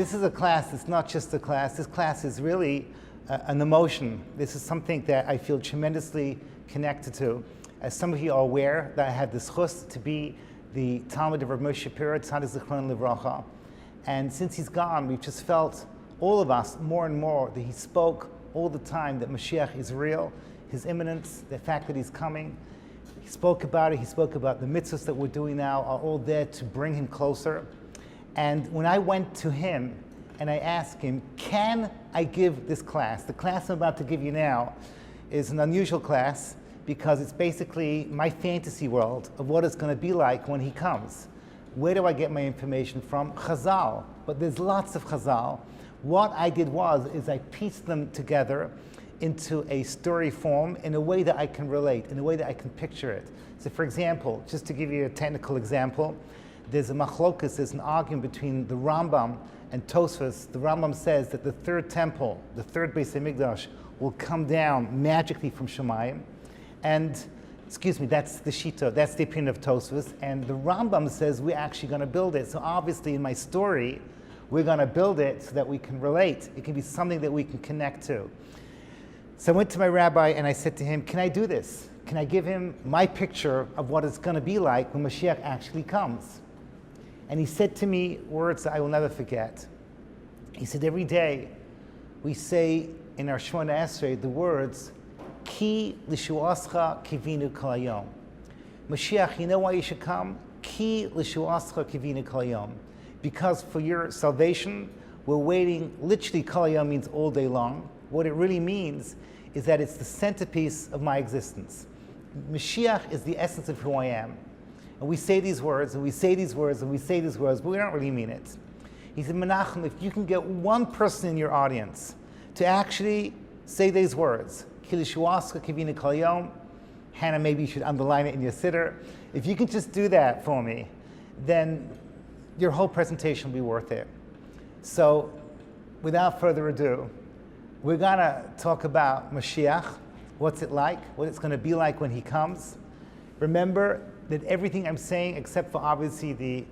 this is a class. It's not just a class. This class is really an emotion. This is something that I feel tremendously connected to. As some of you are aware, that I had the zchus to be the Talmud of Rabbi Moshe Shapiro, Tzaddik Zichron Livracha. And since he's gone, we've just felt, all of us, more and more, that he spoke all the time that Mashiach is real, his imminence, the fact that he's coming. He spoke about it. He spoke about the mitzvahs that we're doing now are all there to bring him closer. And when I went to him and I asked him, can I give this class? The class I'm about to give you now is an unusual class because it's basically my fantasy world of what it's going to be like when he comes. Where do I get my information from? Chazal. But there's lots of Chazal. What I did is I pieced them together into a story form in a way that I can relate, in a way that I can picture it. So for example, just to give you a technical example, there's a machlokus, there's an argument between the Rambam and Tosfos. The Rambam says that the third temple, the third Beis HaMikdash, will come down magically from Shemayim. And, excuse me, that's the Shita, that's the opinion of Tosfos. And the Rambam says we're actually going to build it. So obviously in my story, we're going to build it so that we can relate. It can be something that we can connect to. So I went to my rabbi and I said to him, can I do this? Can I give him my picture of what it's going to be like when Mashiach actually comes? And he said to me words that I will never forget. He said, every day we say in our Shemona Esrei the words, Ki l'shuascha kivinu kol hayom. Mashiach, you know why you should come? Ki l'shuascha kivinu kol hayom. Because for your salvation, we're waiting, literally kol hayom means all day long. What it really means is that it's the centerpiece of my existence. Mashiach is the essence of who I am. And we say these words, and we say these words, and we say these words, but we don't really mean it. He said, Menachem, if you can get one person in your audience to actually say these words, Ki l'shuascha kivinu kol hayom, Hannah, maybe you should underline it in your siddur. If you can just do that for me, then your whole presentation will be worth it. So, without further ado, we're going to talk about Mashiach, what's it like, what it's going to be like when he comes. Remember that everything I'm saying, except for obviously the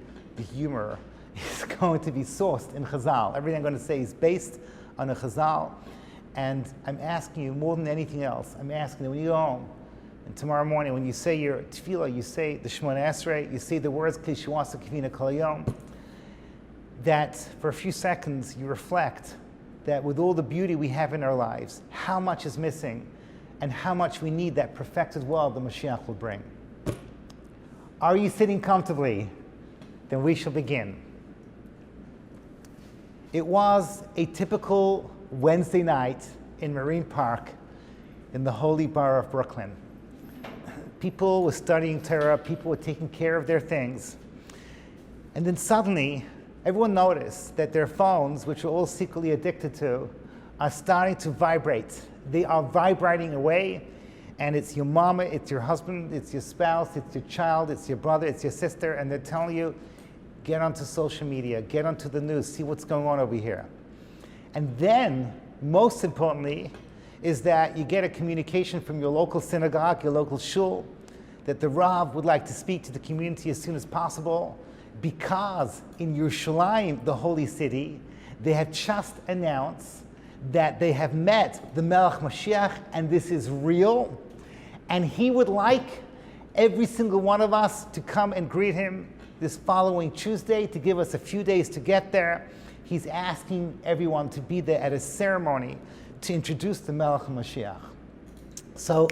humor, is going to be sourced in Chazal. Everything I'm going to say is based on a Chazal. And I'm asking you, more than anything else, I'm asking you, when you go home, and tomorrow morning, when you say your tefillah, you say the Shemona Esrei, you say the words, Ki l'shuascha kivinu kol hayom, that for a few seconds you reflect that with all the beauty we have in our lives, how much is missing and how much we need that perfected world the Mashiach will bring. Are you sitting comfortably? Then we shall begin. It was a typical Wednesday night in Marine Park in the holy borough of Brooklyn. People were studying Torah, people were taking care of their things. And then suddenly, everyone noticed that their phones, which we're all secretly addicted to, are starting to vibrate. They are vibrating away, and it's your mama, it's your husband, it's your spouse, it's your child, it's your brother, it's your sister, and they're telling you, get onto social media, get onto the news, see what's going on over here. And then, most importantly, is that you get a communication from your local synagogue, your local shul, that the Rav would like to speak to the community as soon as possible, because in Yerushalayim, the holy city, they have just announced that they have met the Melech Mashiach, and this is real, and he would like every single one of us to come and greet him this following Tuesday, to give us a few days to get there. He's asking everyone to be there at a ceremony to introduce the Melech Mashiach. So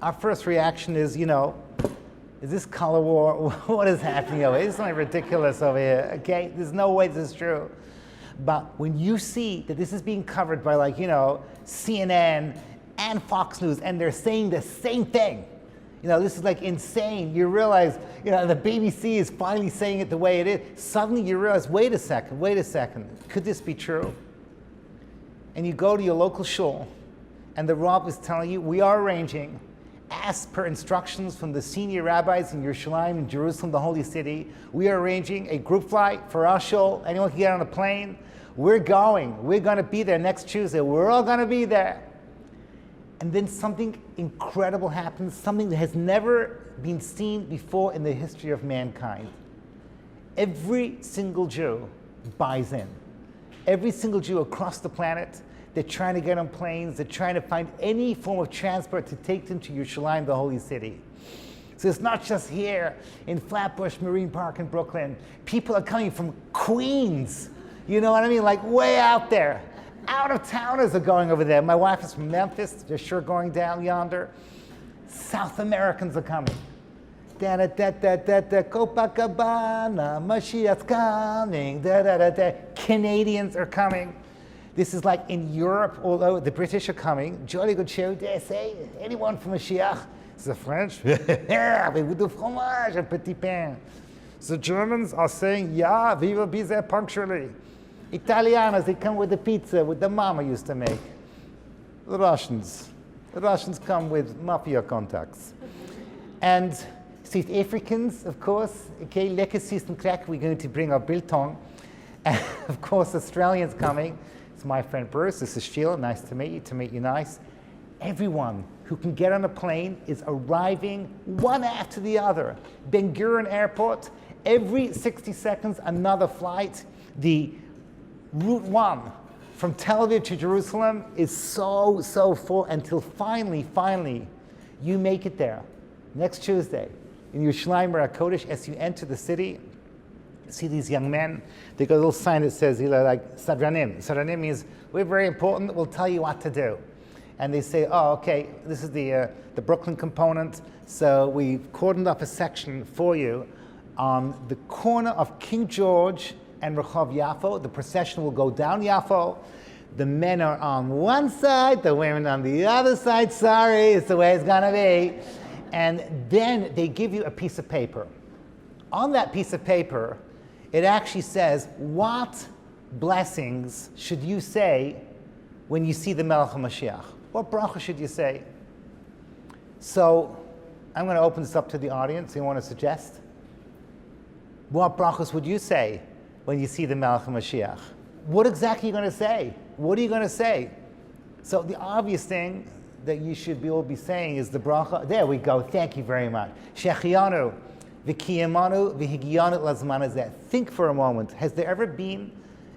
our first reaction is, is this color war? What is happening over here? It's something ridiculous over here, okay? There's no way this is true. But when you see that this is being covered by CNN and Fox News, and they're saying the same thing, this is like insane. You realize, the BBC is finally saying it the way it is. Suddenly you realize, wait a second, could this be true? And you go to your local shul, and the Rav is telling you, we are arranging, as per instructions from the senior rabbis in Yerushalayim, in Jerusalem, the holy city, we are arranging a group flight for our shul. Anyone can get on a plane. We're going to be there next Tuesday. We're all going to be there. And then something incredible happens, something that has never been seen before in the history of mankind. Every single Jew buys in. Every single Jew across the planet, they're trying to get on planes, they're trying to find any form of transport to take them to Yerushalayim, the holy city. So it's not just here in Flatbush Marine Park in Brooklyn. People are coming from Queens, you know what I mean? Like way out there. Out of towners are going over there. My wife is from Memphis, they're sure going down yonder. South Americans are coming. Copacabana, Mashiach's coming. Canadians are coming. This is like in Europe, although the British are coming. Jolly good show, dare say, anyone from Mashiach? The French? We would do fromage and petit pain. The Germans are saying, yeah, we will be there punctually. Italianos, they come with the pizza, with the mama used to make. The Russians come with mafia contacts. And South Africans, of course, okay, lekker sis and crack, we're going to bring our biltong. And of course, Australians coming. It's my friend Bruce, this is Sheila, nice to meet you nice. Everyone who can get on a plane is arriving one after the other. Ben Gurion Airport, every 60 seconds, another flight. The Route 1 from Tel Aviv to Jerusalem is so full until finally, you make it there. Next Tuesday, in Yerushalayim Kodesh, as you enter the city, see these young men, they got a little sign that says, like, Sadranim. Sadranim means, we're very important, we'll tell you what to do. And they say, oh, okay, this is the Brooklyn component, so we've cordoned up a section for you on the corner of King George and Rehov Yafo. The procession will go down Yafo. The men are on one side, the women on the other side. Sorry, it's the way it's gonna be. And then they give you a piece of paper. On that piece of paper, it actually says, what blessings should you say when you see the Melech HaMashiach? What bracha should you say? So I'm going to open this up to the audience. You want to suggest? What brachas would you say when you see the Melech HaMashiach? What exactly are you going to say? What are you going to say? So the obvious thing that you should all be saying is the bracha. There we go. Thank you very much. Shechianu, v'kiyamanu, v'higiyanu lazman hazeh. Think for a moment. Has there ever been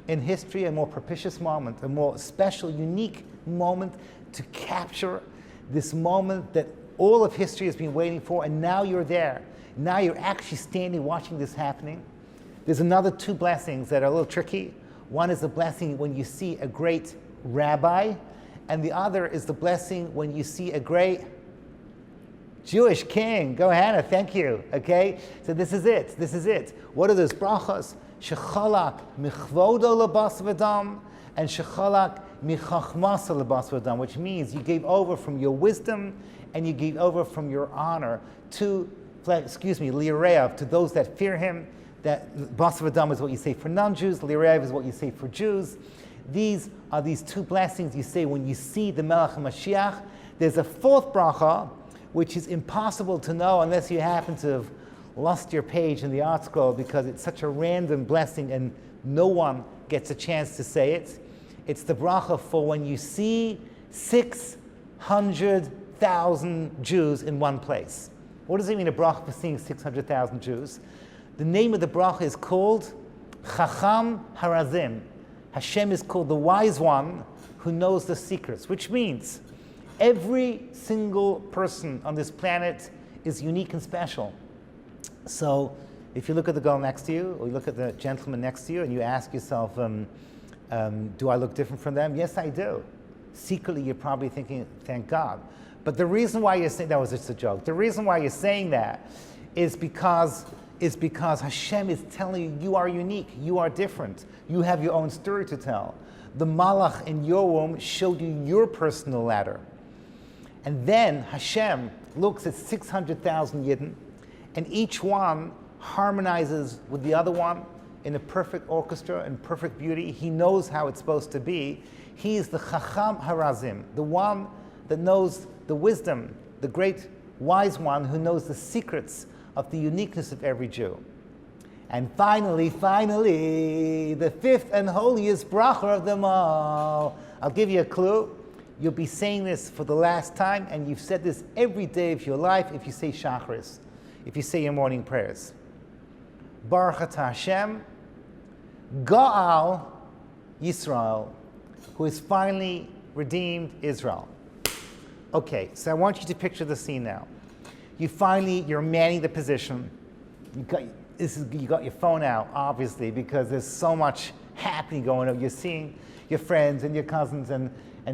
in history a more propitious moment, a more special, unique moment to capture this moment that all of history has been waiting for, and now you're there. Now you're actually standing watching this happening. There's another two blessings that are a little tricky. One is the blessing when you see a great rabbi, and the other is the blessing when you see a great Jewish king. Go Hannah, thank you. Okay? So this is it. What are those brachas? Shechalak michvodo lebas v'dam, and shechalak michachmasa lebas v'dam, which means you gave over from your wisdom and you gave over from your honor to, li'areav, to those that fear him. That bas v'dam is what you say for non-Jews, li'areav is what you say for Jews. These are these two blessings you say when you see the Melech HaMashiach. There's a fourth bracha, which is impossible to know unless you happen to have lost your page in the art scroll, because it's such a random blessing and no one gets a chance to say it. It's the bracha for when you see 600,000 Jews in one place. What does it mean, a bracha for seeing 600,000 Jews? The name of the bracha is called Chacham Harazim. Hashem is called the wise one who knows the secrets, which means every single person on this planet is unique and special. So if you look at the girl next to you, or you look at the gentleman next to you, and you ask yourself, do I look different from them? Yes, I do. Secretly, you're probably thinking, thank God. But the reason why you're saying, that was just a joke. The reason why you're saying that is because Hashem is telling you, you are unique, you are different, you have your own story to tell. The Malach in your womb showed you your personal ladder. And then Hashem looks at 600,000 Yidden, and each one harmonizes with the other one in a perfect orchestra and perfect beauty. He knows how it's supposed to be. He is the Chacham Harazim, the one that knows the wisdom, the great wise one who knows the secrets of the uniqueness of every Jew. And finally, the fifth and holiest bracha of them all. I'll give you a clue. You'll be saying this for the last time, and you've said this every day of your life if you say Shacharis, if you say your morning prayers. Baruch atah Hashem, Ga'al Yisrael, who has finally redeemed Israel. Okay, so I want you to picture the scene now. You're manning the position. You got your phone out, obviously, because there's so much happening going on. You're seeing your friends and your cousins and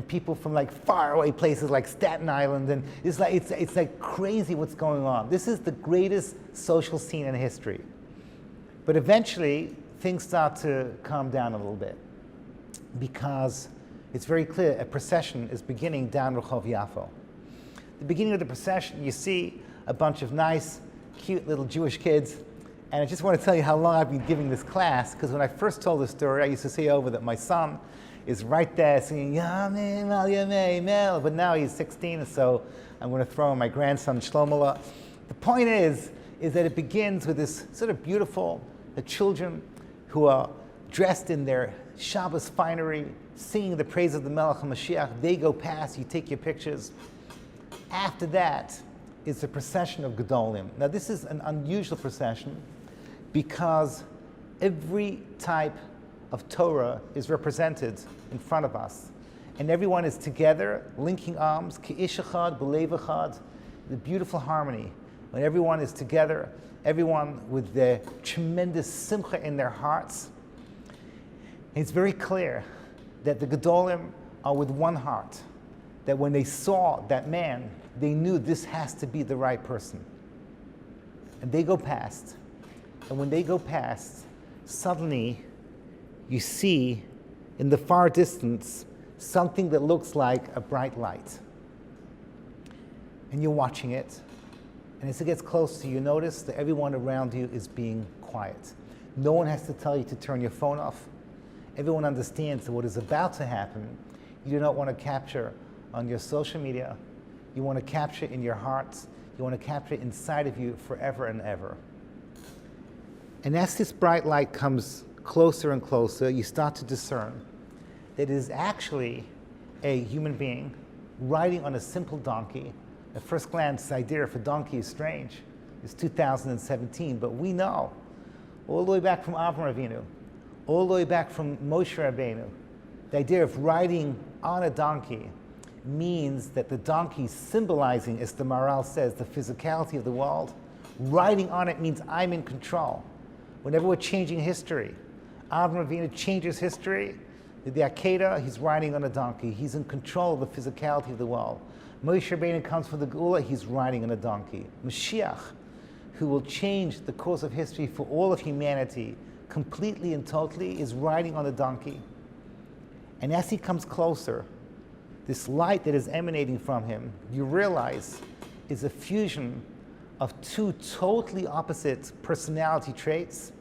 people from like faraway places like Staten Island, and it's like crazy what's going on. This is the greatest social scene in history. But eventually, things start to calm down a little bit, because it's very clear a procession is beginning down Rehov Yafo. The beginning of the procession, you see a bunch of nice, cute little Jewish kids. And I just want to tell you how long I've been giving this class, because when I first told this story, I used to say over that my son is right there singing, Yamim al Yamei Mel, but now he's 16, so I'm going to throw in my grandson, Shlomo. The point is that it begins with this sort of beautiful children who are dressed in their Shabbos finery, singing the praise of the Melech HaMashiach. They go past, you take your pictures. After that is the procession of Gedolim. Now this is an unusual procession because every type of Torah is represented in front of us. And everyone is together, linking arms, Ki'ish Echad, B'Lev Echad, the beautiful harmony. When everyone is together, everyone with their tremendous simcha in their hearts. And it's very clear that the Gedolim are with one heart, that when they saw that man, they knew this has to be the right person. And they go past. And when they go past, suddenly you see in the far distance something that looks like a bright light. And you're watching it. And as it gets close to you, you notice that everyone around you is being quiet. No one has to tell you to turn your phone off. Everyone understands that what is about to happen, you do not want to capture on your social media. You want to capture in your hearts. You want to capture inside of you forever and ever. And as this bright light comes closer and closer, you start to discern that it is actually a human being riding on a simple donkey. At first glance, the idea of a donkey is strange. It's 2017, but we know, all the way back from Avraham Avinu, all the way back from Moshe Rabbeinu, the idea of riding on a donkey means that the donkey symbolizing, as the Maharal says, the physicality of the world. Riding on it means I'm in control. Whenever we're changing history, Avraham Avinu changes history. The Akedah, he's riding on a donkey. He's in control of the physicality of the world. Moshe Rabbeinu comes for the Geula, he's riding on a donkey. Mashiach, who will change the course of history for all of humanity completely and totally, is riding on a donkey. And as he comes closer, this light that is emanating from him, you realize, is a fusion of two totally opposite personality traits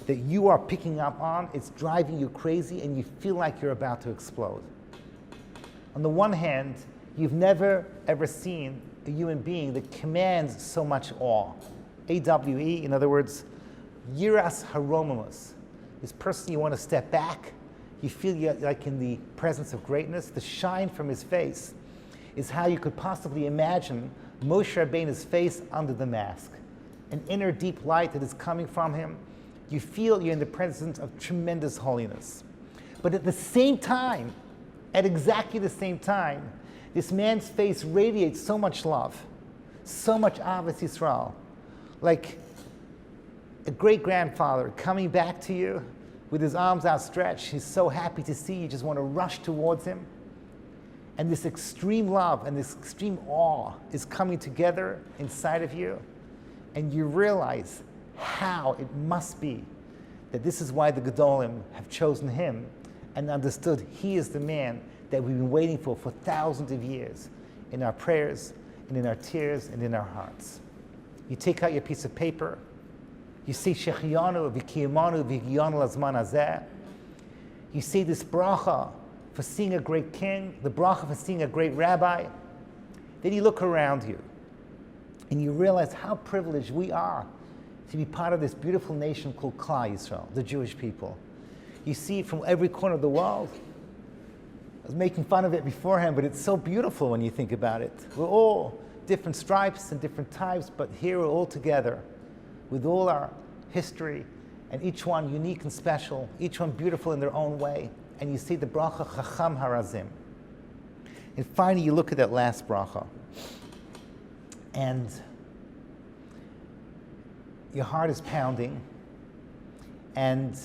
that you are picking up on. It's driving you crazy and you feel like you're about to explode. On the one hand, you've never ever seen a human being that commands so much awe. AWE, in other words, Yiras Haromimus. This person, you want to step back, you feel you're like in the presence of greatness. The shine from his face is how you could possibly imagine Moshe Rabbeinu's face under the mask. An inner deep light that is coming from him. You feel you're in the presence of tremendous holiness. But at the same time, at exactly the same time, this man's face radiates so much love, so much Ahavas Yisrael, like a great-grandfather coming back to you with his arms outstretched. He's so happy to see you, just want to rush towards him. And this extreme love and this extreme awe is coming together inside of you. And you realize how it must be that this is why the Gedolim have chosen him and understood he is the man that we've been waiting for thousands of years in our prayers and in our tears and in our hearts. You take out your piece of paper, you say Shechianu v'kiyamanu v'higiyanu lazman hazeh. You say this bracha for seeing a great king, the bracha for seeing a great rabbi. Then you look around you and you realize how privileged we are to be part of this beautiful nation called Klal Yisrael, the Jewish people. You see it from every corner of the world. I was making fun of it beforehand, but it's so beautiful when you think about it. We're all different stripes and different types, but here we're all together with all our history, and each one unique and special, each one beautiful in their own way. and you say the bracha Chacham Harazim. And finally, you look at that last bracha, and your heart is pounding, and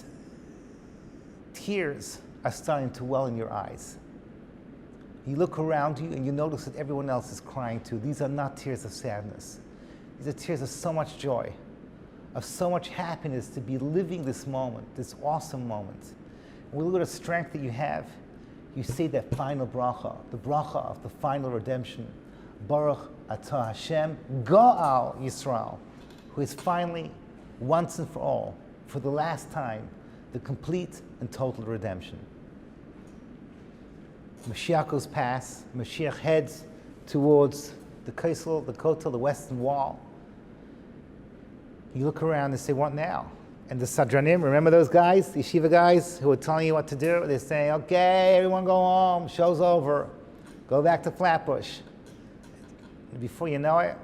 tears are starting to well in your eyes. You look around you and you notice that everyone else is crying too. These are not tears of sadness. These are tears of so much joy, of so much happiness to be living this moment, this awesome moment. When we look at the strength that you have, you say that final bracha, the bracha of the final redemption. Baruch atah Hashem, Go'al Yisrael, who is finally, once and for all, for the last time, the complete and total redemption. Mashiach goes past, Mashiach heads towards the Kotel, the Western Wall. You look around and say, what now? And the Sadranim, remember those guys, the yeshiva guys who were telling you what to do? They're saying, okay, everyone go home, show's over, go back to Flatbush. And before you know it,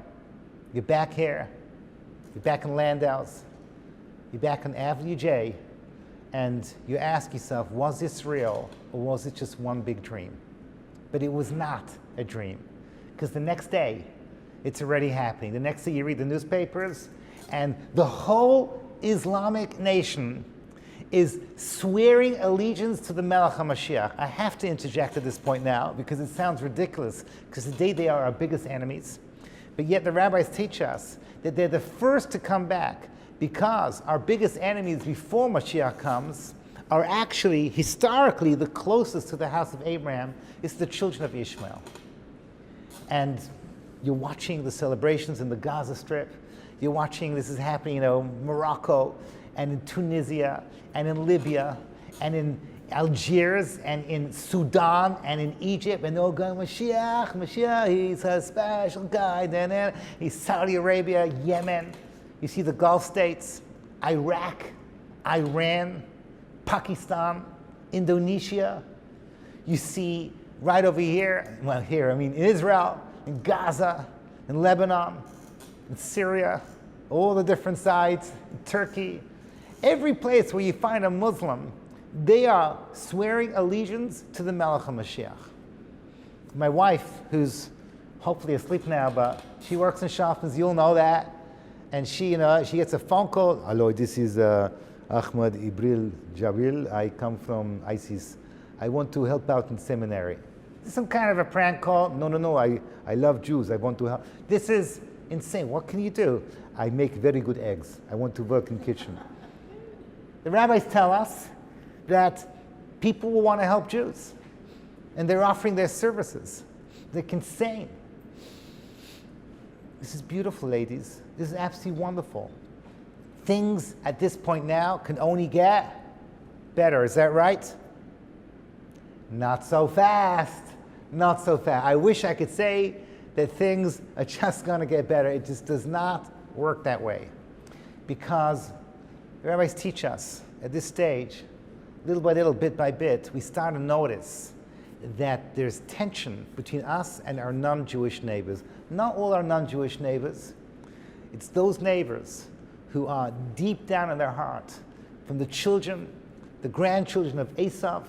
you're back here, you're back in Landau's, you're back on Avenue J, and you ask yourself, was this real, or was it just one big dream? But it was not a dream, because the next day, it's already happening. The next day you read the newspapers, and the whole Islamic nation is swearing allegiance to the Melech HaMashiach. I have to interject at this point now, because it sounds ridiculous, because today they are our biggest enemies. But yet the rabbis teach us that they're the first to come back, because our biggest enemies before Mashiach comes are actually, historically, the closest to the house of Abraham is the children of Ishmael. And you're watching the celebrations in the Gaza Strip. You're watching, this is happening, Morocco, and in Tunisia, and in Libya, and in Algiers, and in Sudan, and in Egypt, and they're all going, Mashiach, he's a special guy. He's Saudi Arabia, Yemen. You see the Gulf states, Iraq, Iran, Pakistan, Indonesia. You see right over here, in Israel, in Gaza, in Lebanon, in Syria, all the different sides, in Turkey. Every place where you find a Muslim, they are swearing allegiance to the Melech HaMashiach. My wife, who's hopefully asleep now, but she works in Shafnas, you'll know that. And she gets a phone call. Hello, this is Ahmad Ibril Jabril. I come from ISIS. I want to help out in seminary. Is this some kind of a prank call? No. I love Jews. I want to help. This is insane. What can you do? I make very good eggs. I want to work in kitchen. The rabbis tell us that people will want to help Jews, and they're offering their services. They're insane. This is beautiful, ladies. This is absolutely wonderful. Things at this point now can only get better. Is that right? Not so fast. Not so fast. I wish I could say that things are just going to get better. It just does not work that way. Because the rabbis teach us at this stage, little by little, bit by bit, we start to notice that there's tension between us and our non-Jewish neighbors. Not all our non-Jewish neighbors. It's those neighbors who are deep down in their heart, from the children, the grandchildren of Esav,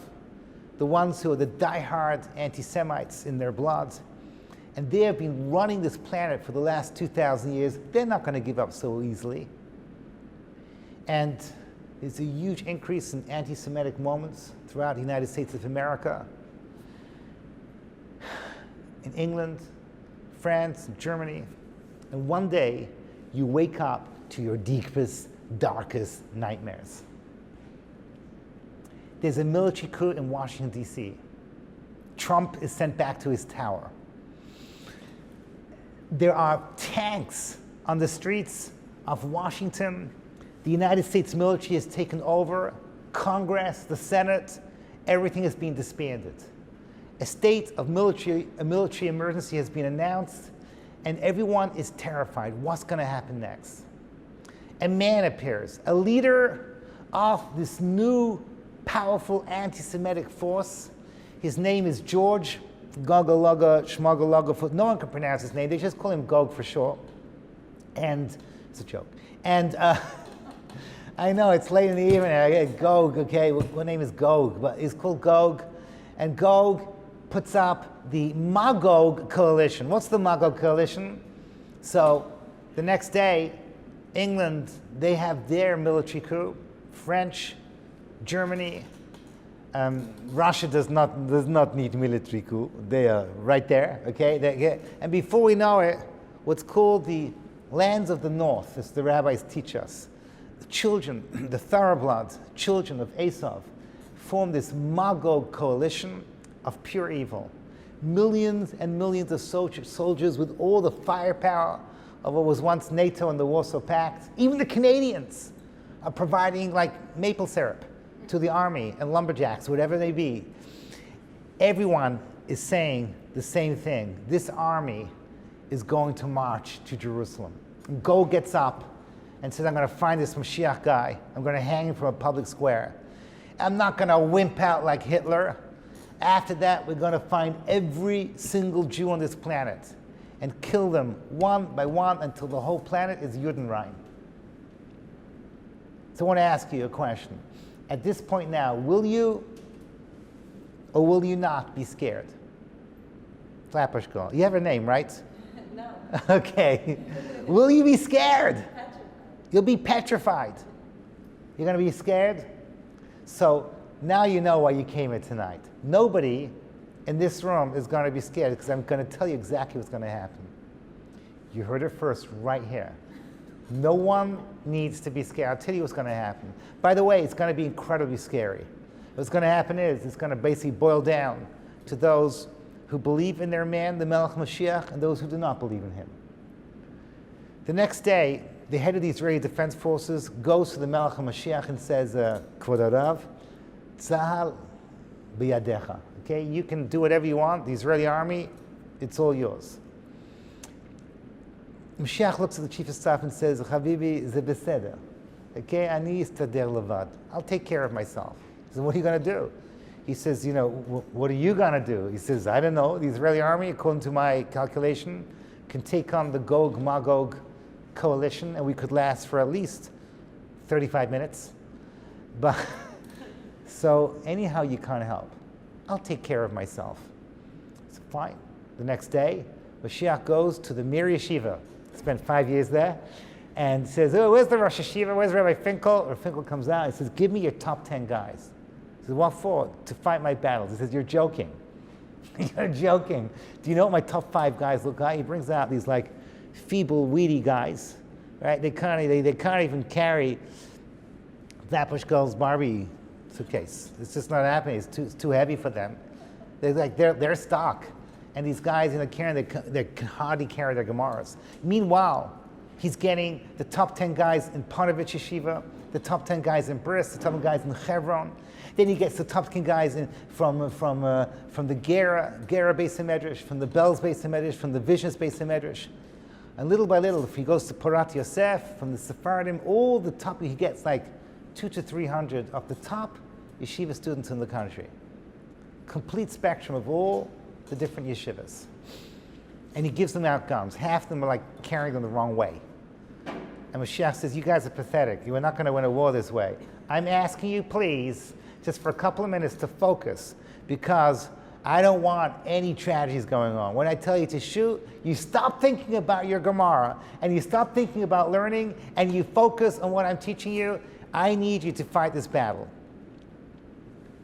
the ones who are the diehard anti-Semites in their blood. And they have been running this planet for the last 2,000 years. They're not going to give up so easily. And there's a huge increase in anti-Semitic moments throughout the United States of America, in England, France, Germany. And one day, you wake up to your deepest, darkest nightmares. There's a military coup in Washington, D.C. Trump is sent back to his tower. There are tanks on the streets of Washington. The United States military has taken over. Congress, the Senate, everything is being disbanded. A state of military emergency has been announced, and everyone is terrified. What's going to happen next? A man appears, a leader of this new, powerful anti-Semitic force. His name is George Gogalaga Shmogalaga. No one can pronounce his name. They just call him Gog for short. And it's a joke. And I know, it's late in the evening. I get Gog, okay? What name is Gog? But he's called Gog. And Gog puts up the Magog coalition. What's the Magog coalition? So the next day, England, they have their military coup. French, Germany, Russia does not need military coup. They are right there, okay? And before we know it, what's called the lands of the north, as the rabbis teach us, the children, the thoroughbloods, children of Esav, form this Magog coalition of pure evil. Millions and millions of soldiers with all the firepower of what was once NATO and the Warsaw Pact. Even the Canadians are providing like maple syrup to the army and lumberjacks, whatever they be. Everyone is saying the same thing. This army is going to march to Jerusalem. And Gog gets up and says, I'm going to find this Mashiach guy. I'm going to hang him from a public square. I'm not going to wimp out like Hitler. After that, we're going to find every single Jew on this planet and kill them one by one until the whole planet is Judenrein. So I want to ask you a question. At this point now, will you or will you not be scared? Flappishko. You have a name, right? No. Okay. Will you be scared? Petrified. You'll be petrified. You're going to be scared? So now you know why you came here tonight. Nobody in this room is going to be scared because I'm going to tell you exactly what's going to happen. You heard it first right here. No one needs to be scared. I'll tell you what's going to happen. By the way, it's going to be incredibly scary. What's going to happen is it's going to basically boil down to those who believe in their man, the Melech Mashiach, and those who do not believe in him. The next day, the head of the Israeli Defense Forces goes to the Melech Mashiach and says, Kvod Harav, Tzahal biyadecha. Okay, you can do whatever you want. The Israeli army, it's all yours. Mashiach looks at the chief of staff and says, Chavibi, ze beseder. Okay, ani istader levad. I'll take care of myself. He says, what are you going to do? He says, what are you going to do? He says, I don't know. The Israeli army, according to my calculation, can take on the Gog-Magog coalition, and we could last for at least 35 minutes. But so anyhow, you can't help. I'll take care of myself. It's fine. The next day, Mashiach goes to the Mir Yeshiva. Spent 5 years there, and says, oh, where's the Rosh Yeshiva? Where's Rabbi Finkel? Or Finkel comes out and says, give me your top 10 guys. He says, what for? To fight my battles. He says, you're joking. You're joking. Do you know what my top 5 guys look like? He brings out these like feeble, weedy guys, right? They can't even carry Zapushkol's Barbie suitcase. It's just not happening. It's too heavy for them. They're stock. And these guys in the carrying, they can hardly carry their Gemaras. Meanwhile, he's getting the top 10 guys in Panovich Yeshiva, the top 10 guys in Bris, the top 10 guys in Hebron. Then he gets the top 10 guys from the Gera Beis HaMedrash, from the Belz Beis HaMedrash, from the Visions Beis HaMedrash. And little by little, if he goes to Porat Yosef, from the Sephardim, all the top, he gets like 200 to 300 of the top yeshiva students in the country. Complete spectrum of all the different yeshivas. And he gives them out guns. Half of them are like carrying them the wrong way. And Mashiach says, you guys are pathetic. You are not going to win a war this way. I'm asking you, please, just for a couple of minutes to focus, because I don't want any tragedies going on. When I tell you to shoot, you stop thinking about your Gemara, and you stop thinking about learning, and you focus on what I'm teaching you. I need you to fight this battle.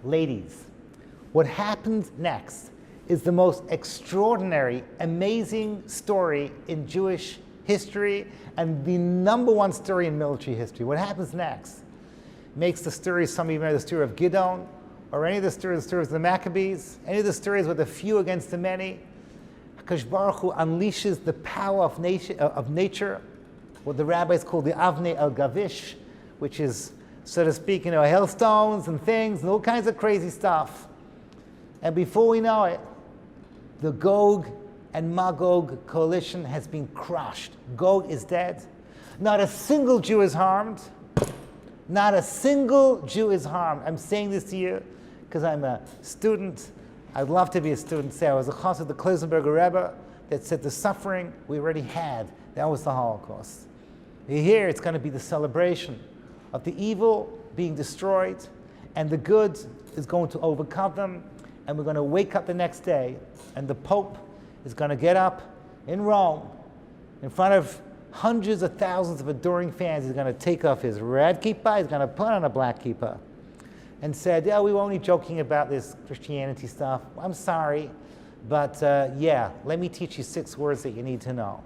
Ladies, what happens next is the most extraordinary, amazing story in Jewish history and the number one story in military history. What happens next makes the story, some of you remember the story of Gidon, or any of the stories of the Maccabees, any of the stories with the few against the many. HaKadosh Baruch Hu unleashes the power of nature, what the rabbis call the Avnei El Gavish, which is, so to speak, hailstones and things and all kinds of crazy stuff. And before we know it, the Gog and Magog coalition has been crushed. Gog is dead. Not a single Jew is harmed. Not a single Jew is harmed. I'm saying this to you because I'm a student. I'd love to be a student. Say I was a chas of the Klosenberger Rebbe that said the suffering we already had. That was the Holocaust. Here it's going to be the celebration of the evil being destroyed, and the good is going to overcome them, and we're going to wake up the next day, and the Pope is going to get up in Rome, in front of hundreds of thousands of adoring fans. He's going to take off his red kippah, he's going to put on a black kippah, and said, yeah, we were only joking about this Christianity stuff. I'm sorry, but yeah, let me teach you 6 words that you need to know.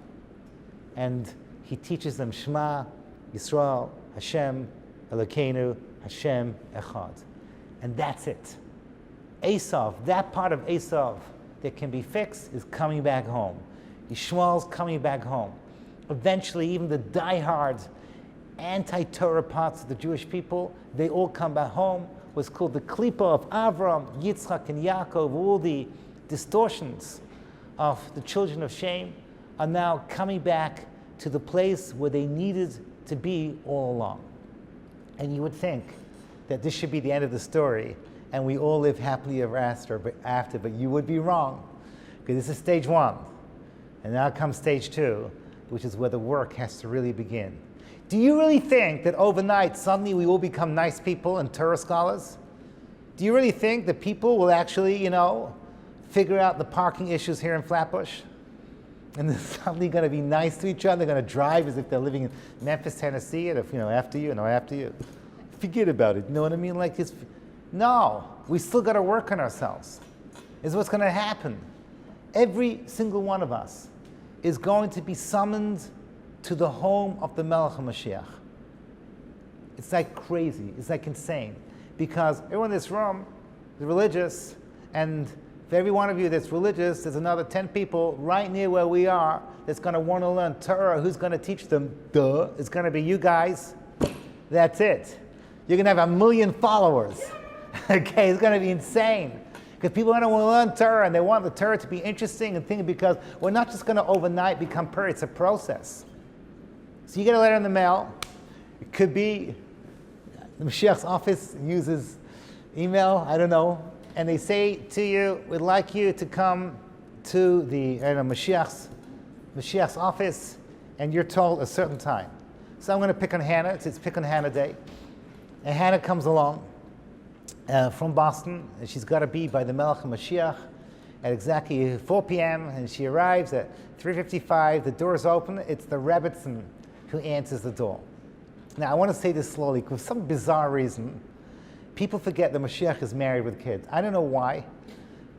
And he teaches them Shema, Yisrael, Hashem, Elokeinu, Hashem, Echad. And that's it. Esav, that part of Esav that can be fixed, is coming back home. Yishmael's coming back home. Eventually, even the diehard anti-Torah parts of the Jewish people, they all come back home. What's called the Klippa of Avram, Yitzchak, and Yaakov, all the distortions of the children of Shem are now coming back to the place where they needed to be all along. And you would think that this should be the end of the story and we all live happily ever after, but you would be wrong, because this is stage 1. And now comes stage 2, which is where the work has to really begin. Do you really think that overnight, suddenly we will become nice people and Torah scholars? Do you really think that people will actually, figure out the parking issues here in Flatbush? And they're suddenly going to be nice to each other. They're going to drive as if they're living in Memphis, Tennessee, and after you. Forget about it. You know what I mean? Like this. No, we still got to work on ourselves. Is what's going to happen. Every single one of us is going to be summoned to the home of the Melech HaMashiach. It's like crazy. It's like insane. Because everyone in this room is religious, and for every one of you that's religious, there's another 10 people right near where we are that's going to want to learn Torah. Who's going to teach them? Duh. It's going to be you guys. That's it. You're going to have 1 million followers. Okay, it's going to be insane. Because people are going to want to learn Torah, and they want the Torah to be interesting and thinking, because we're not just going to overnight become Torah. It's a process. So you get a letter in the mail. It could be the Mashiach's office uses email, I don't know, and they say to you, we'd like you to come to the Mashiach's office, and you're told a certain time. So I'm going to pick on Hannah. It's Pick on Hannah Day. And Hannah comes along from Boston, and she's got to be by the Melech HaMashiach at exactly 4 p.m., and she arrives at 3:55. The door's open. It's the Rebbitzin who answers the door. Now, I want to say this slowly, because for some bizarre reason, people forget that Mashiach is married with kids. I don't know why,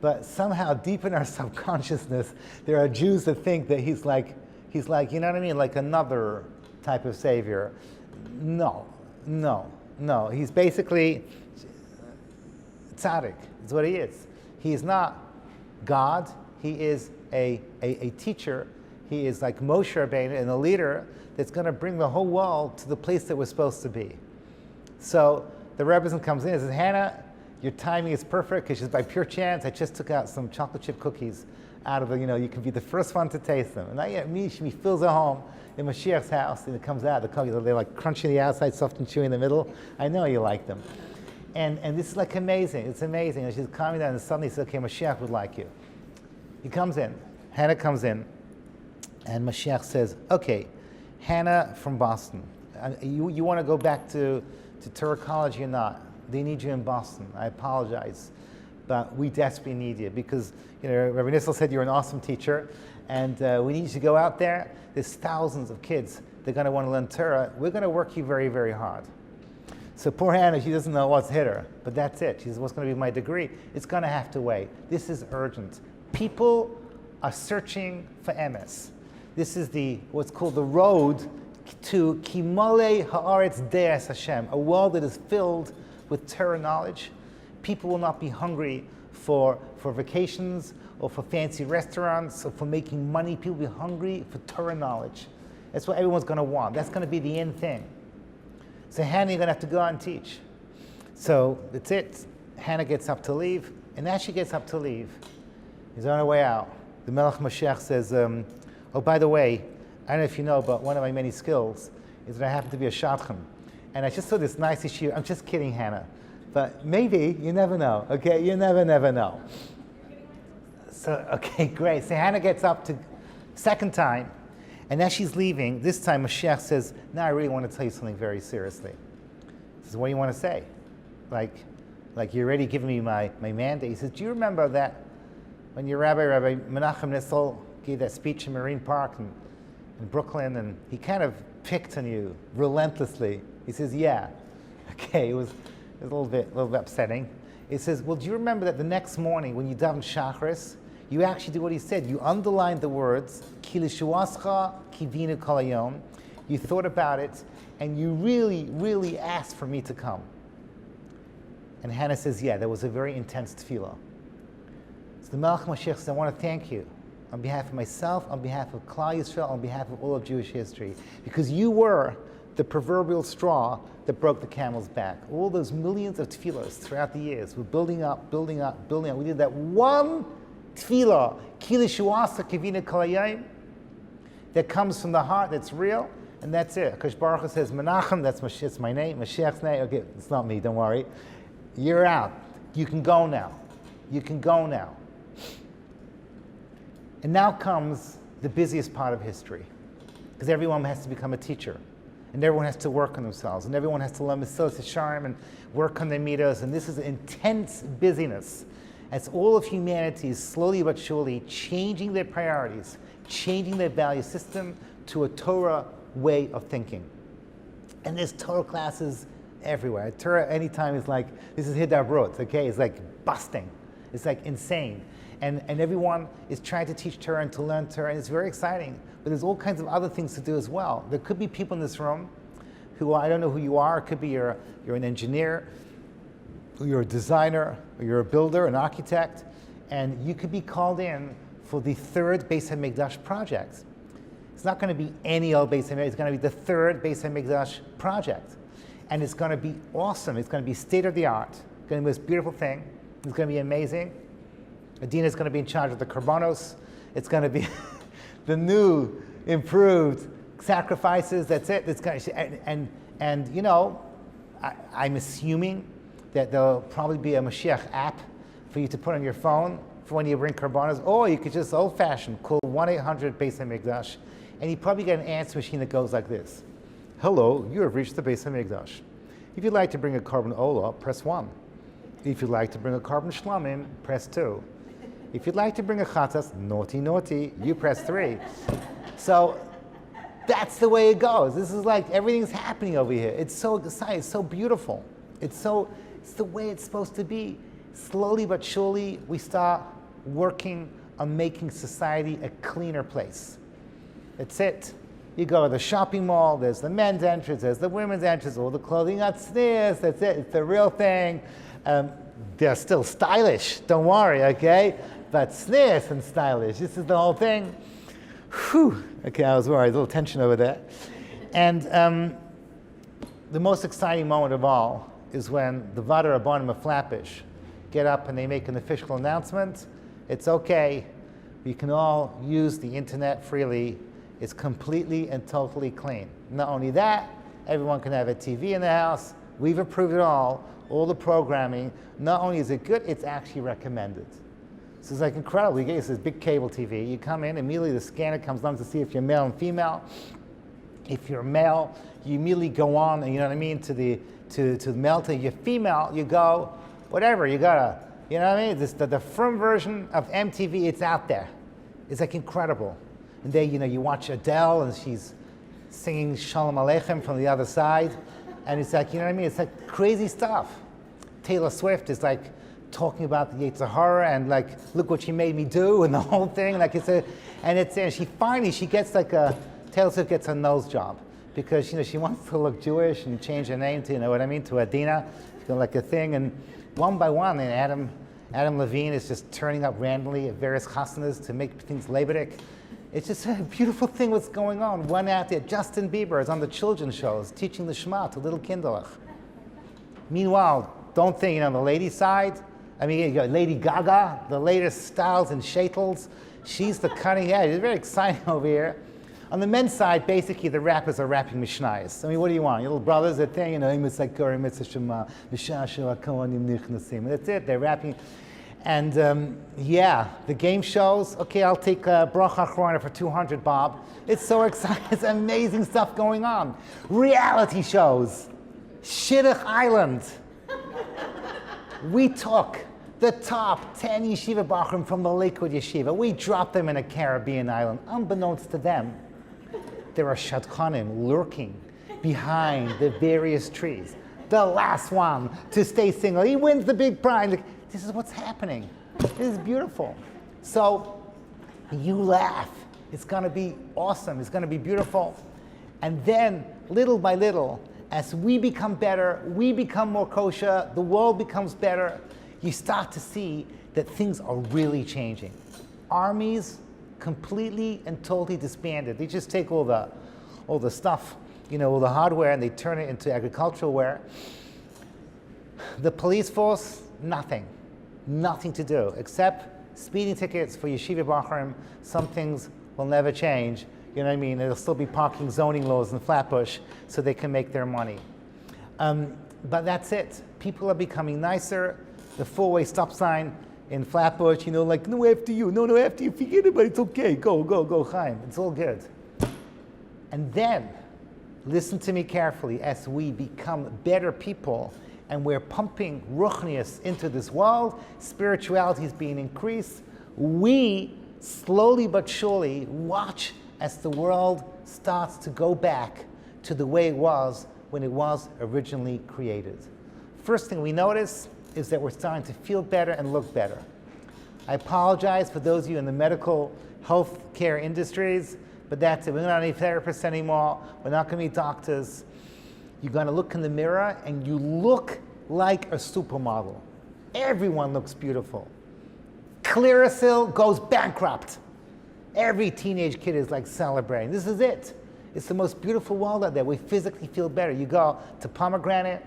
but somehow deep in our subconsciousness, there are Jews that think that he's like, you know what I mean, like another type of savior. No. He's basically tzaddik, is what he is. He is not God. He is a teacher. He is like Moshe Rabbeinu, and a leader that's going to bring the whole world to the place that we're supposed to be. So the Rebbe comes in and says, Hannah, your timing is perfect, because she's by pure chance. I just took out some chocolate chip cookies out of the, you can be the first one to taste them. And she fills her home in Mashiach's house, and it comes out, the cookies, they're like crunchy on the outside, soft and chewy in the middle. I know you like them. And this is like amazing. It's amazing. And she's calming down, and suddenly says, okay, Mashiach would like you. He comes in. Hannah comes in, and Mashiach says, okay, Hannah from Boston, you want to go back to Torah College? You're not. They need you in Boston. I apologize, but we desperately need you, because Rabbi Nissel said you're an awesome teacher, and we need you to go out there. There's thousands of kids. They're going to want to learn Torah. We're going to work you very, very hard. So poor Hannah, she doesn't know what's hit her, but that's it. She says, what's going to be my degree? It's going to have to wait. This is urgent. People are searching for emes. This is what's called the road to Kimole Haaretz De'as Hashem, a world that is filled with Torah knowledge. People will not be hungry for vacations or for fancy restaurants or for making money. People will be hungry for Torah knowledge. That's what everyone's going to want. That's going to be the end thing. So Hannah, you're going to have to go out and teach. So that's it. Hannah gets up to leave, and as she gets up to leave, he's on her way out. The Melech Mashiach says, oh, by the way, I don't know if you know, but one of my many skills is that I happen to be a shadchan. And I just saw this nice issue. I'm just kidding, Hannah. But maybe, you never know, okay? You never know. So, okay, great. So Hannah gets up to second time, and as she's leaving, this time Mashiach says, now I really want to tell you something very seriously. He says, what do you want to say? Like you're already giving me my mandate. He says, do you remember that when your Rabbi Menachem Nissel gave that speech in Marine Park in Brooklyn, and he kind of picked on you relentlessly? He says, yeah. Okay, it was a little bit upsetting. He says, well, do you remember that the next morning when you daven Shacharis, you actually did what he said. You underlined the words, Ki lishuascha kivinu kol hayom. You thought about it, and you really, really asked for me to come. And Hannah says, yeah, that was a very intense tefillah. So the Melech Mashiach says, I want to thank you on behalf of myself, on behalf of Klal Yisrael, on behalf of all of Jewish history, because you were the proverbial straw that broke the camel's back. All those millions of tefillahs throughout the years were building up. We did that one tefillah, Ki lishuasa kivinu kol hayom, that comes from the heart, that's real, and that's it. Akash Baruch Hu says, Menachem, that's my name, Mashiach's name. Okay, it's not me, don't worry. You're out. You can go now. You can go now. And now comes the busiest part of history, because everyone has to become a teacher, and everyone has to work on themselves, and everyone has to learn Mesilas Yesharim and work on their midos, and this is intense busyness. As all of humanity is slowly but surely changing their priorities, changing their value system to a Torah way of thinking. And there's Torah classes everywhere. Torah anytime is like, this is Hidabroot, okay? It's like busting. It's like insane. And everyone is trying to teach Torah and to learn Torah, and it's very exciting. But there's all kinds of other things to do as well. There could be people in this room who, I don't know who you are, it could be you're an engineer, or you're a designer, or you're a builder, an architect, and you could be called in for the third Beis HaMikdash project. It's not going to be any old Beis HaMikdash, it's going to be the third Beis HaMikdash project. And it's going to be awesome. It's going to be state-of-the-art. It's going to be the most beautiful thing. It's going to be amazing. Adina is going to be in charge of the korbanos. It's going to be the new, improved sacrifices. That's it. It's going to, and you know, I'm assuming that there'll probably be a Mashiach app for you to put on your phone for when you bring korbanos. Or you could just old-fashioned call 1-800 Beis HaMikdash, and you probably get an answer machine that goes like this. Hello, you have reached the Beis HaMikdash. If you'd like to bring a carbon ola, press 1. If you'd like to bring a carbon shlamim, press 2. If you'd like to bring a chatas, naughty, you press 3. So that's the way it goes. This is like everything's happening over here. It's so exciting, it's so beautiful. It's the way it's supposed to be. Slowly but surely, we start working on making society a cleaner place. That's it. You go to the shopping mall, there's the men's entrance, there's the women's entrance, all the clothing upstairs, that's it, it's the real thing. They're still stylish, don't worry, okay? But sneers and stylish, this is the whole thing. Whew, okay, I was worried, a little tension over there. And the most exciting moment of all is when the Vada Rabbanim of Flatbush get up and they make an official announcement. It's okay, we can all use the internet freely. It's completely and totally clean. Not only that, everyone can have a TV in the house. We've approved it all the programming. Not only is it good, it's actually recommended. So it's like incredible. You get this big cable TV. You come in, immediately the scanner comes on to see if you're male and female. If you're male, you immediately go on, you know what I mean, to the male. To you're female, you go, whatever. You gotta, you know what I mean. The frum version of MTV, it's out there. It's like incredible. And then, you know, you watch Adele and she's singing Shalom Aleichem from the other side. And it's like, you know what I mean? It's like crazy stuff. Taylor Swift is like talking about the Yetzer Hara and like, look what she made me do and the whole thing. Like and she gets like Taylor Swift gets a nose job because, you know, she wants to look Jewish and change her name to, you know what I mean, to Adina. She's got like a thing. And one by one, and Adam Levine is just turning up randomly at various chasanas to make things Lebedik. It's just a beautiful thing what's going on. One out there, Justin Bieber is on the children's shows teaching the Shema to little kinderlach. Meanwhile, don't think, you know, on the ladies' side, I mean, you got Lady Gaga, the latest styles and shaitels. She's the cutting edge. It's very exciting over here. On the men's side, basically, the rappers are rapping Mishnayos. I mean, what do you want? Your little brothers, that thing, you know, that's it, they're rapping. And yeah, the game shows, okay, I'll take Bracha Achrona for 200, Bob. It's so exciting, it's amazing stuff going on. Reality shows. Shidduch Island. We took the top 10 yeshiva bachrim from the Lakewood Yeshiva. We dropped them in a Caribbean island. Unbeknownst to them, there are shadchanim lurking behind the various trees. The last one to stay single, he wins the big prize. Like, this is what's happening. This is beautiful. So you laugh. It's going to be awesome. It's going to be beautiful. And then, little by little, as we become better, we become more kosher, the world becomes better, you start to see that things are really changing. Armies completely and totally disbanded. They just take all the stuff, all the hardware, and they turn it into agricultural wear. The police force, nothing to do, except speeding tickets for yeshiva bachrim. Some things will never change. You know what I mean? There'll still be parking zoning laws in Flatbush so they can make their money. But that's it. People are becoming nicer. The four-way stop sign in Flatbush, like, no after you, no after you, forget about it, it's okay, go, Chaim, it's all good. And then, listen to me carefully, as we become better people and we're pumping ruchnius into this world, spirituality is being increased, we slowly but surely watch as the world starts to go back to the way it was when it was originally created. First thing we notice is that we're starting to feel better and look better. I apologize for those of you in the medical health care industries, but that's it. We're not any therapists anymore. We're not going to be doctors. You're going to look in the mirror and you look like a supermodel. Everyone looks beautiful. Clearasil goes bankrupt. Every teenage kid is like celebrating. This is it. It's the most beautiful world out there. We physically feel better. You go to Pomegranate,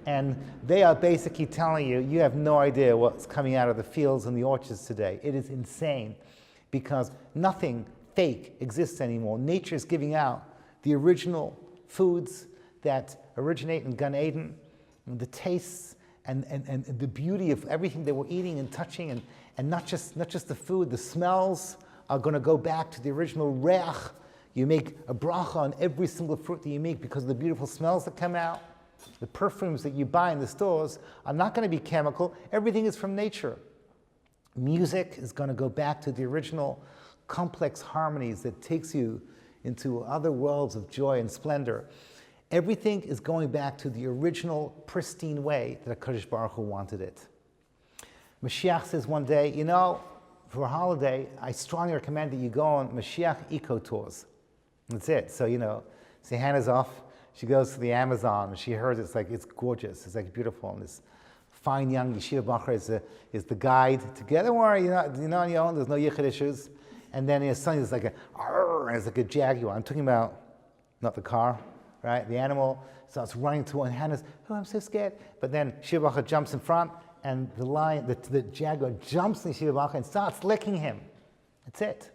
and they are basically telling you, you have no idea what's coming out of the fields and the orchards today. It is insane because nothing fake exists anymore. Nature is giving out the original foods that originate in Gan Eden, and the tastes and the beauty of everything that we're eating and touching, and not just the food, the smells are going to go back to the original reach. You make a bracha on every single fruit that you make because of the beautiful smells that come out. The perfumes that you buy in the stores are not going to be chemical. Everything is from nature. Music is going to go back to the original complex harmonies that takes you into other worlds of joy and splendor. Everything is going back to the original pristine way that HaKadosh Baruch Hu wanted it. Mashiach says one day, for a holiday, I strongly recommend that you go on Mashiach eco tours. That's it. So, say Hannah's off. She goes to the Amazon, and she heard it's gorgeous. It's like beautiful. And this fine young yeshiva bacher is the guide. Together, don't worry, you're not on your own. There's no yichud issues. And then his son is like it's like a jaguar. I'm talking about not the car, right? The animal starts running to one. Hannah's, I'm so scared. But then yeshiva bacher jumps in front, and the jaguar jumps in yeshiva bacher and starts licking him. That's it,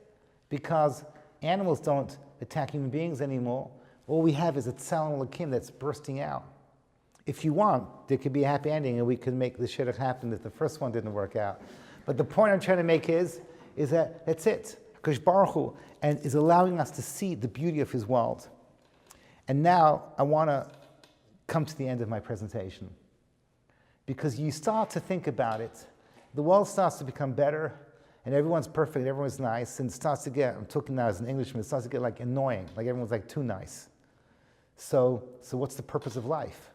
because animals don't attack human beings anymore. All we have is a tzelem lakim that's bursting out. If you want, there could be a happy ending and we could make the shidduch happen if the first one didn't work out. But the point I'm trying to make is that that's it. HaKadosh Baruch Hu and is allowing us to see the beauty of his world. And now I want to come to the end of my presentation. Because you start to think about it, the world starts to become better, and everyone's perfect, everyone's nice, and it starts to get, I'm talking now as an Englishman, it starts to get like annoying, like everyone's like too nice. So what's the purpose of life?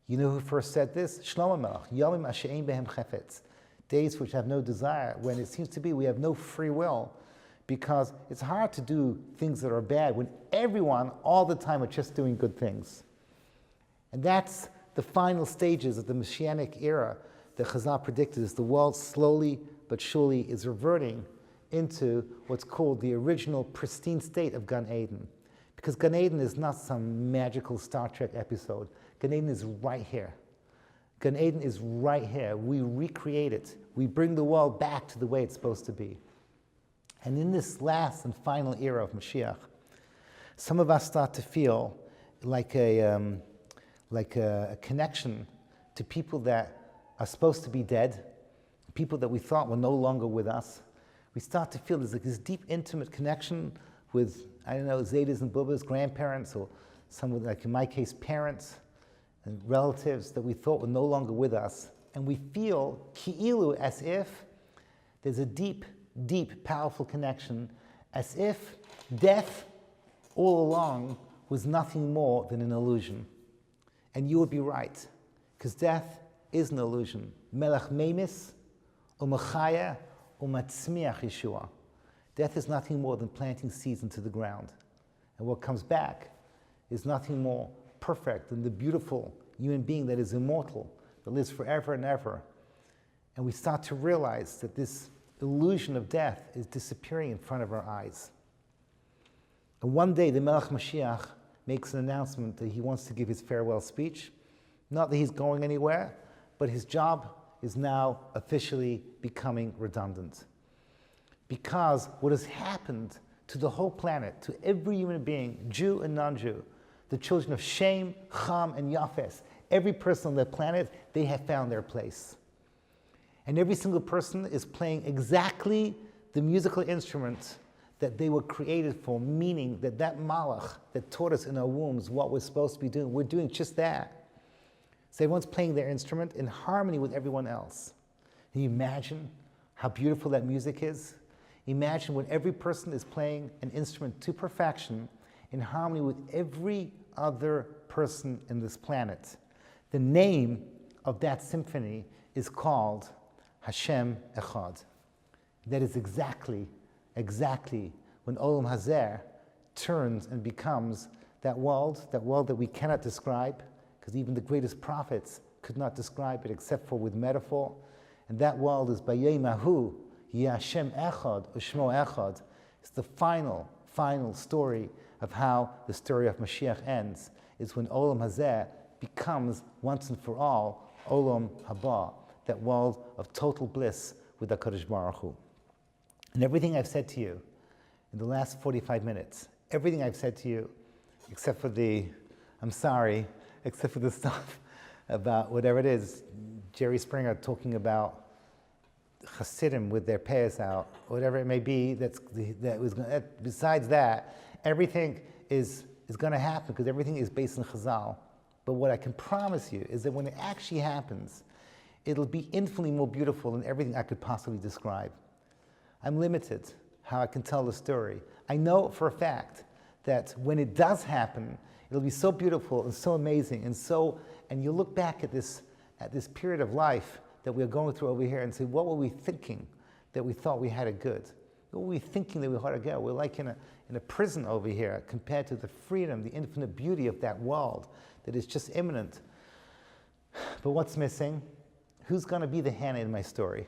You know who first said this? Shlomo Melech, Yomim Ashe'ein Behem Chefetz, days which have no desire, when it seems to be we have no free will, because it's hard to do things that are bad when everyone all the time are just doing good things. And that's the final stages of the Messianic era that Chazal predicted as the world slowly but surely is reverting into what's called the original pristine state of Gan Eden. Because Gan Eden is not some magical Star Trek episode. Gan Eden is right here. Gan Eden is right here. We recreate it. We bring the world back to the way it's supposed to be. And in this last and final era of Mashiach, some of us start to feel like a connection to people that are supposed to be dead, people that we thought were no longer with us. We start to feel there's like this deep, intimate connection with, Zaydas and Bubba's grandparents, or some of, like in my case, parents. and relatives that we thought were no longer with us, and we feel ki'ilu, as if there's a deep, deep, powerful connection, as if death all along was nothing more than an illusion. And you would be right, because death is an illusion. Melech memis, umachaya, umatzmiach Yeshua. Death is nothing more than planting seeds into the ground. And what comes back is nothing more perfect than the beautiful human being that is immortal, that lives forever and ever. And we start to realize that this illusion of death is disappearing in front of our eyes. And one day the Melech Mashiach makes an announcement that he wants to give his farewell speech. Not that he's going anywhere, but his job is now officially becoming redundant. Because what has happened to the whole planet, to every human being, Jew and non-Jew, the children of Shem, Cham, and Yafes, every person on the planet, they have found their place. And every single person is playing exactly the musical instrument that they were created for, meaning that that malach that taught us in our wombs what we're supposed to be doing, we're doing just that. So everyone's playing their instrument in harmony with everyone else. Can you imagine how beautiful that music is? Imagine when every person is playing an instrument to perfection in harmony with every other person in this planet. The name of that symphony is called Hashem Echad. That is exactly when Olam Hazeh turns and becomes that world that we cannot describe, because even the greatest prophets could not describe it except for with metaphor. And that world is Bayei Mahu, Yeh Hashem Echad, Ushmo Echad. It's the final story of how the story of Mashiach ends, is when Olam Hazeh becomes once and for all Olam Haba, that world of total bliss with HaKadosh Baruch Hu. And everything I've said to you in the last 45 minutes, everything I've said to you, except for the stuff about whatever it is, Jerry Springer talking about Hasidim with their payas out, whatever it may be, besides that, everything is going to happen because everything is based on Chazal. But what I can promise you is that when it actually happens, it'll be infinitely more beautiful than everything I could possibly describe. I'm limited how I can tell the story. I know for a fact that when it does happen, it'll be so beautiful and so amazing and you look back at this period of life that we're going through over here and say, what were we thinking that we thought we had it good? What were we thinking that we had it good? We're like in a prison over here compared to the freedom, the infinite beauty of that world that is just imminent. But what's missing? Who's going to be the Hannah in my story?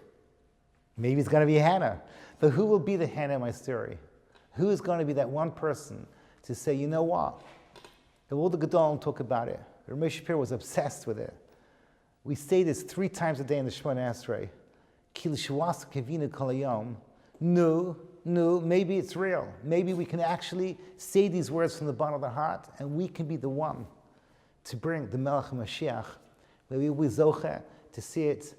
Maybe it's going to be Hannah. But who will be the Hannah in my story? Who is going to be that one person to say, you know what? All the Gedolim talk about it. Rabbi Shapiro was obsessed with it. We say this 3 times a day in the Shemona Esrei. Ki l'shuas kevinu kol hayom. No, maybe it's real. Maybe we can actually say these words from the bottom of the heart, and we can be the one to bring the Melech HaMashiach, where we will be zoche to see it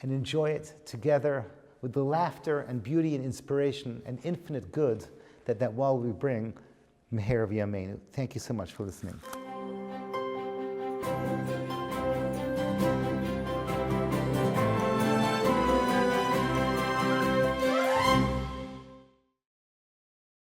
and enjoy it together with the laughter and beauty and inspiration and infinite good that world will bring. Meher v'yameinu. Thank you so much for listening.